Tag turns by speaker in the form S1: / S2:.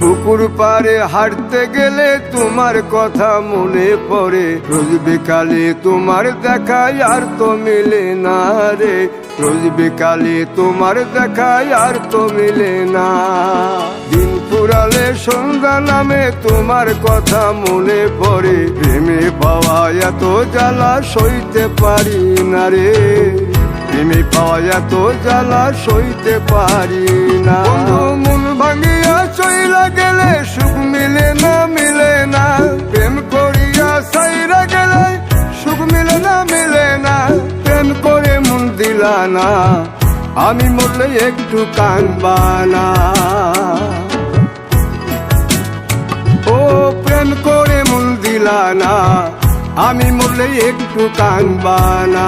S1: পুকুর পাড়ে হাঁটতে গেলে তোমার কথা মনে পড়ে, রোজ বিকালে তোমার দেখা আর তো মিলে না রে, রোজ বিকালে তোমার দেখা আর তো মিলে না। দিন ফুরালে সন্ধ্যা নামে তোমার কথা মনে পড়ে, প্রেমে পাওয়া এত জ্বালা সইতে পারি না রে, প্রেমে পাওয়া এত জ্বালা সইতে পারি না। মন ভাঙিয়া চইলা গেলে সুখ মিলে না, মিলে না, প্রেম করিয়া সাইরা গেলে সুখ মিলে না, মিলে না, প্রেম করে মন দিলা না, আমি মরলে একটু কাঁদবা না। ও প্রেম করে মন দিলা না, আমি মরলে একটু কাঁদবা না।